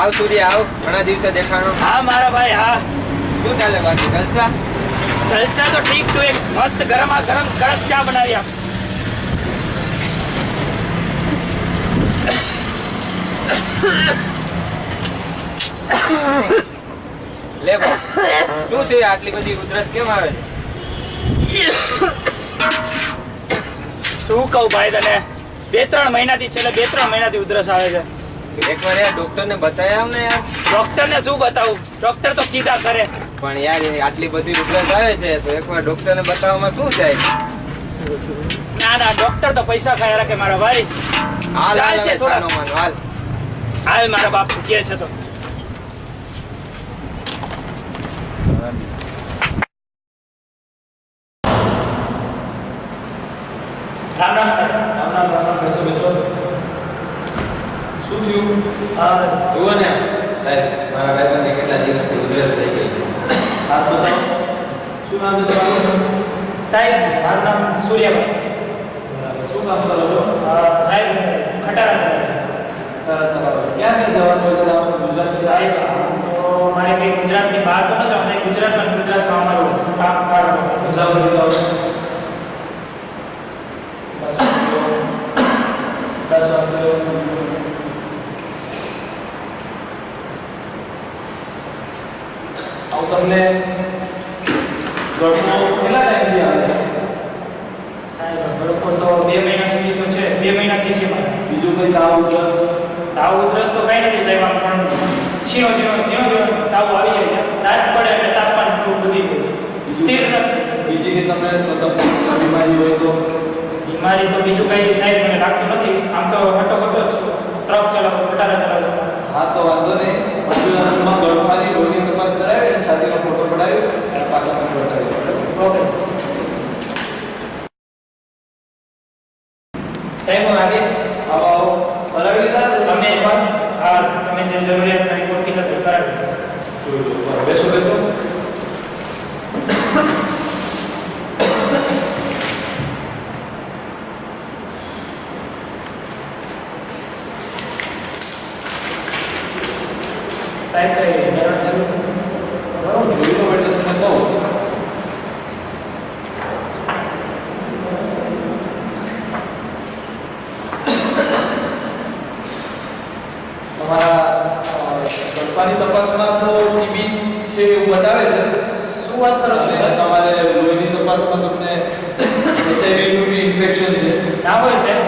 આવ સૂર્ય આવ, ઘણા દિવસે દેખાણો. હા મારા ભાઈ હા. શું ચાલે બાકી જલસા? જલસા તો ઠીક. તું એક મસ્ત ગરમા ગરમ કડક ચા બનાવી આપ. લે ભાઈ, શું થયું? આટલી બધી ઉધરસ કેમ આવે છે? શું કહું ભાઈ તને, 2-3 મહિનાથી ઉધરસ આવે છે. એકવાર યાર ડોક્ટરને બતાવી આવ ને યાર. ડોક્ટરને શું બતાવું? ડોક્ટર તો કીધા કરે. પણ યાર આટલી બધી ઉધરસ આવે છે તો એકવાર ડોક્ટરને બતાવવામાં શું થાય? ના ડોક્ટર તો પૈસા ખાયા રાખે મારા ભાઈ. હાલ ચાલશે થોડા. હાલ હાલ મારા બાપ કહે છે તો. રામ રામ સર. રામ બેસો. શું થયું? જુઓ ને સાહેબ, મારા ભાઈબંધને કેટલા દિવસથી ઉધરસ થઈ ગઈ છે. હાથ બતાવો. શું નામ છે તમારું? સાહેબ મારું નામ સૂર્યાભાઈ. બરાબર. શું કામ કરો છો? સાહેબ ખટારા ચલાવું છું. ચલાવો. ક્યાં જવાનું હોય તમારું? ગુજરાત સાહેબ તો મારે કંઈ ગુજરાતની બહાર તો ન જવાનું, ગુજરાતમાં અમારું કામ કાઢવાનું છે. મુસાફરી જાઓ. બસ તમને ગળફો કેટલા ટાઈમથી આવે છે? સાહેબ ગળફો તો 2 મહિના સુધી તો છે. 2 મહિનાથી છે મારે. બીજું કંઈ તાવ ઉધરસ? તાવ ઉધરસ તો કંઈ નથી સાહેબ. આમ પણ ઝીણો તાવ આવી જાય છે. રાત પડે એટલે તાપમાન થોડું વધી જાય. સ્થિર નથી. બીજી કે તમને બીમારી હોય તો? બીમારી તો બીજું કંઈ સાહેબ મને લાગતું નથી. આમ તો હટો જ છું. ટ્રક ચલાવું, ખટારા ચલાવું. હા તો વાંધો નહીં. હોસ્પિટલમાં ગળફાની રોગની તપાસ કરાવી અને છાતીનો ફોટો પડાવી અને પાછા મને બતાવી. ઓકે સાહેબ હું આગે આવો કરાવી લીધા તમે બસ હા તમે જે જરૂરિયાત રિપોર્ટ કીધા તે કરાવી જોઈ બેસો સાહેબ કઈ જરૂર બરાબર જોઈ લો એટલે તમને કહું. તમારા ગળફાની તપાસમાં તો ટીબી છે એવું બતાવે છે. શું વાત કરો છો સર? તમારે લોહીની તપાસમાં તમને HIV નું ઇન્ફેક્શન છે. ના હોય સાહેબ.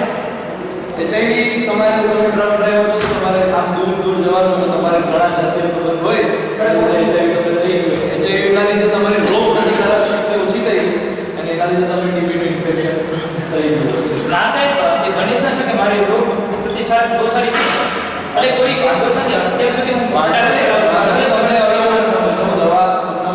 HIV તમારે તમે ટ્રક ડ્રાઈવર છો, તમારે આમ દૂર જવાનું તો તમારે ઘણા જાતીય સંબંધ હોય તો HIV તમને થઈ ગયું. HIV ના લીધે તમારી રોગ પ્રતિકારક શક્તિ ઓછી થઈ ગઈ અને એના લીધે તમે ટીબી નું ઇન્ફેક્શન થઈ ગયું છે. ના સાહેબ એ ગણિત ન શકે. મારી રોગ પ્રતિસાર બહુ સારી છે. અરે કોઈ વાંધો નથી. અત્યાર સુધી હું તમને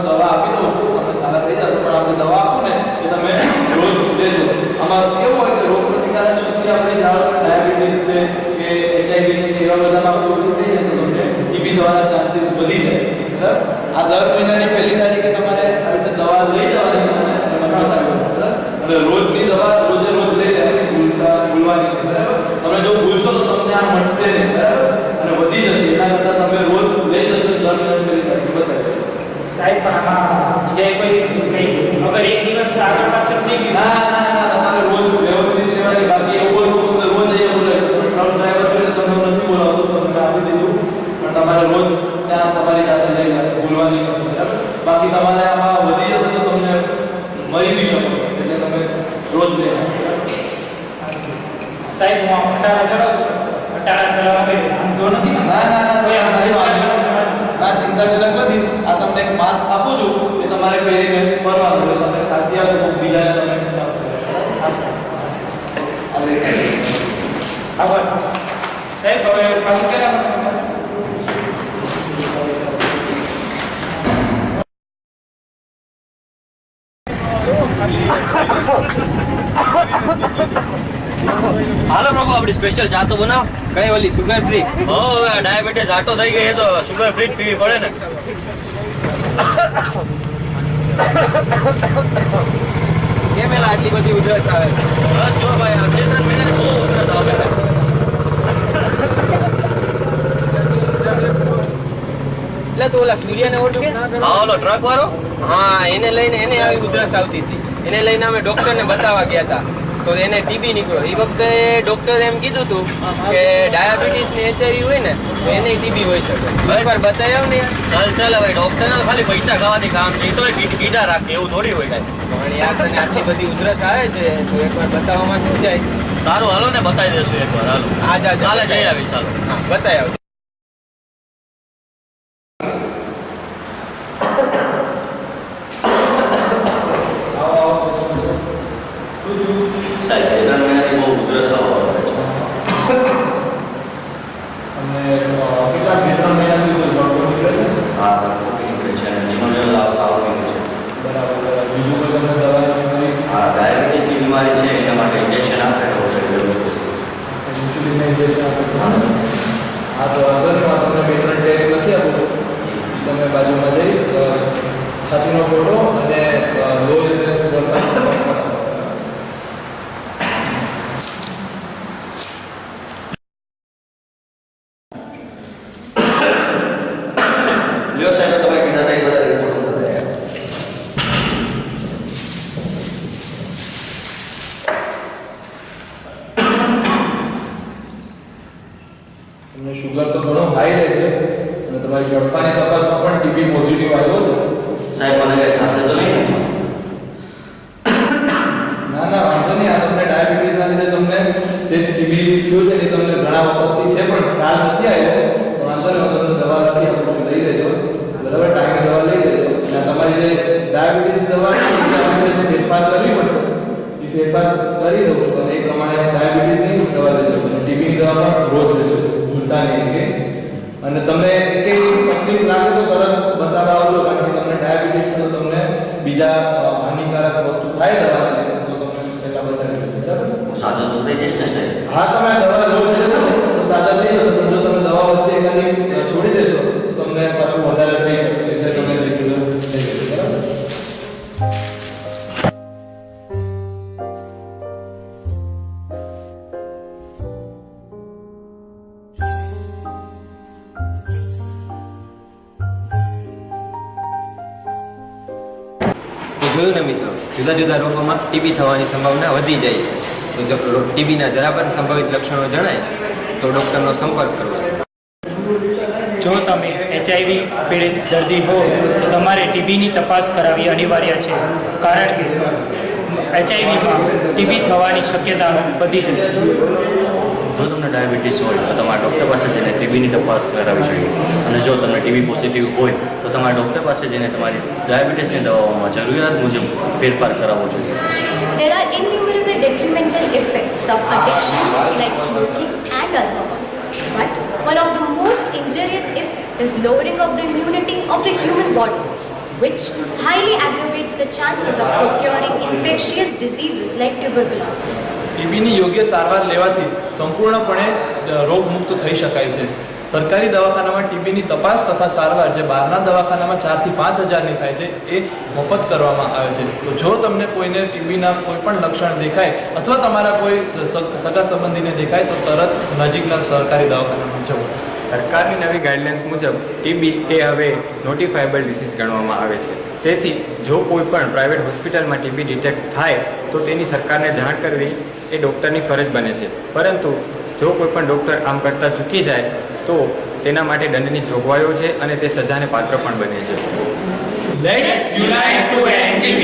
દવા આપી દઉં છું, તમે સારા થઈ જશો. પણ આપણે દવા આપું ને એ તમે રોજ લેજો. આમાં કેવું હોય કે રોગ પ્રતિકારક શક્તિ આપણે જાણો કે ડાયાબિટીસ છે કે HIV છે કે એવા બધામાં આપણે ઓછી થઈ જાય તો તમને ટીબી થવાના ચાન્સીસ વધી જાય. બરાબર? આ દર મહિનાની પહેલી તારીખે તમારે આવી રીતે દવા લઈ જવાની અને મને બતાવવાની. બરાબર? અને રોજની દવા રોજે રોજ લઈ લેવાની, ભૂલવાની નહીં. બરાબર? તમે જો ભૂલશો તો તમને આ મળશે નહીં. બરાબર? અને વધી જશે. એના કરતાં તમે રોજ લઈ જજો. દર મહિનાની પહેલી તારીખે બતાવી. સાહેબ પણ આમાં બીજા કોઈ કઈ અગર એક દિવસ આગળ પાછળ થઈ ગયું ના તમારે રોજ વ્યવસ્થિત લેવાની. બાકી એવું બોલવું તમને રોજ અહીંયા બોલે તમે ટ્રક ડ્રાઈવર છો એટલે તમને નથી બોલાવતો તો તમે આપી દીધું. પણ તમારે રોજ ત્યાં તમારી જાતે લઈને બોલવાની નથી. બરાબર? બાકી તમારે આમાં વધી જશે તો તમને મરી બી શકો એટલે તમે રોજ લેવા. સાહેબ હું આ ખટારા ચલાવું છું. ખટારા ચલાવવા કઈ વાંધો નથી ને? ના ચિંતાજનક નથી. આ તમને એક માસ્ક આપું છું એ તમારે પહેરીને ફરવાનું એટલે તમને ખાંસી આવે તો બીજાને તમે આભાર સાહેબ. હવે પાછું ક્યારે હાલો પ્રભુ આપણી સ્પેશિયલ ચા તો બનાવ. કઈ ઓલી સુગર ફ્રી? હો ડાયાબિટીસ આટો થઈ ગઈ તો શુગર ફ્રી પીવી પડે ને. કેમ એલા આટલી બધી ઉધરસ આવે? બસ જો ભાઈ આ 2-3 મહિનાથી બહુ ઉધરસ આવે છે. તો ઓલા સૂર્યને ઓળખે? હા ઓલો ટ્રક વાળો હા, એને લઈને એને આવી ઉધરસ આવતી હતી. એને લઈને અમે ડોક્ટરને બતાવવા ગયા હતા તો એને ટીબી નીકળ્યો. એ વખતે ડોક્ટરે એમ કીધું હતું કે ડાયાબિટીસ ને HIV હોય ને તો એને ટીબી હોઈ શકે. એકવાર બતાવી આવ ને યાર. ચાલ હવે ડોક્ટર ખાલી પૈસા ખાવાથી કામ છે. એ તો કીધા રાખે એવું થોડી હોય કાંઈ. પણ યાર તને આટલી બધી ઉધરસ આવે છે તો એકવાર બતાવવામાં શું જાય? સારું હાલો ને બતાવી દેશું એકવાર હાલો. કાલે જઈ આવીશ હાલો. હા, બતાવી આવ. સાહેબ 3 મહિનાથી બહુ ઉધરસ આવવા આવે છે. અને કેટલા 2-3 મહિનાથી ડોક્ટર નીકળે છે? હા નીકળે છે અને જીવન તાવ નીકળે છે. બરાબર. બીજું કોઈ તમને દવાની બીમારી? હા ડાયાબિટીસની બીમારી છે એના માટે ઇન્જેક્શન આપે ડોક્ટરે કહ્યું છે. ઇન્સ્યુલિન ઇન્જેક્શન આપે છે? હા તો વાંધો નહીં, હું તમને 2-3 ટેસ્ટ લખી આપું છું. તમે બાજુમાં જઈ છાતીનો ફોટો અને લોહી અને ગળફાની તપાસ કરાવો. લ્યો સાહેબ તમે કીધા હતા એ બધા રિપોર્ટ બધા તમને શુગર તો ઘણો હાઈ રહે છે અને તમારી ગળફાની તપાસમાં પણ ટીબી પોઝિટિવ આવ્યો છે. સાહેબ મને કંઈ થશે તો નહીં? ના ના વાંધો નહીં, આ તમને ડાયાબિટીસના લીધે તમને સેજ ટીબી થયું છે એ તમને ઘણા વખતથી છે પણ ખ્યાલ નથી આવ્યો. પણ અસર હું તમને દવા લખી આપું છું, લઈ લેજો બરાબર. ટાઈમે દવા લઈ લેજો અને તમારી જે ડાયાબિટીસની દવા છે એ આપણે જે ફેરફાર કરવી પડશે એ ફેરફાર કરી દઉં છું અને એ પ્રમાણે ડાયાબિટીસની દવા લેજો અને ટીબીની દવા પણ રોજ લેજો, ભૂલતા નહીં કે. અને તમને કંઈ તકલીફ લાગે તો તરત બતાવવા આવજો, કારણ કે તમને ડાયાબિટીસ છે તો તમને બીજા હાનિકારક વસ્તુ થાય દવાના લીધે તો તમને પહેલા બતાવી દઉં બરાબર. સાદું તો થઈ જશે સાહેબ. હા તમે આ દવા રોજ લેશો તો સાજા થઈ જશો, પણ જો તમે દવા વચ્ચે એકાદી છોડી દેશો તો તમને પાછું વધારે થઈ શકે, એટલે તમે રેગ્યુલર થઈ જશે બરાબર. જોયું ને મિત્રો, જુદા જુદા રોગોમાં ટીબી થવાની સંભાવના વધી જાય છે. તો જો ટીબીના જરા પણ સંભવિત લક્ષણો જણાય તો ડૉક્ટરનો સંપર્ક કરવો. જો તમે HIV પીડિત દર્દી હો તો તમારે ટીબીની તપાસ કરાવવી અનિવાર્ય છે, કારણ કે HIVમાં ટીબી થવાની શક્યતા વધી જાય છે. જો તમને ડાયાબિટીસ હોય તો તમારા ડૉક્ટર પાસે જઈને ટીબીની તપાસ કરાવવી જોઈએ. અને જો તમને ટીબી પોઝિટિવ હોય તો તમારા ડૉક્ટર પાસે જઈને તમારી ડાયાબિટીસની દવાઓમાં જરૂરિયાત મુજબ ફેરફાર કરાવવો જોઈએ. There are innumerable detrimental effects of addictions like smoking and alcohol. But one of the most injurious effects is lowering of the immunity of the human body, which highly aggravates the chances of procuring infectious diseases like tuberculosis. ટીબીની યોગ્ય સારવાર લેવાથી સંપૂર્ણપણે રોગમુક્ત થઈ શકાય છે. સરકારી દવાખાનામાં ટીબીની તપાસ તથા સારવાર જે બહારના દવાખાનામાં 4,000 થી 5,000ની થાય છે એ મફત કરવામાં આવે છે. તો જો તમને કોઈને ટીબીના કોઈ પણ લક્ષણ દેખાય અથવા તમારા કોઈ સગા સંબંધીને દેખાય તો તરત નજીકના સરકારી દવાખાનામાં જવું. સરકારની નવી ગાઈડલાઇન્સ મુજબ ટીબી એ હવે નોટિફાયેબલ ડિસીઝ ગણવામાં આવે છે. તેથી જો કોઈ પણ પ્રાઇવેટ હોસ્પિટલમાં ટીબી ડિટેક્ટ થાય તો તેની સરકારને જાણ કરવી એ ડૉક્ટરની ફરજ બને છે. પરંતુ જો કોઈ પણ ડૉક્ટર આમ કરતાં ચૂકી જાય તો તેના માટે દંડની જોગવાઈઓ છે અને તે સજાને પાત્ર પણ બને છે. Let's unite to end TB.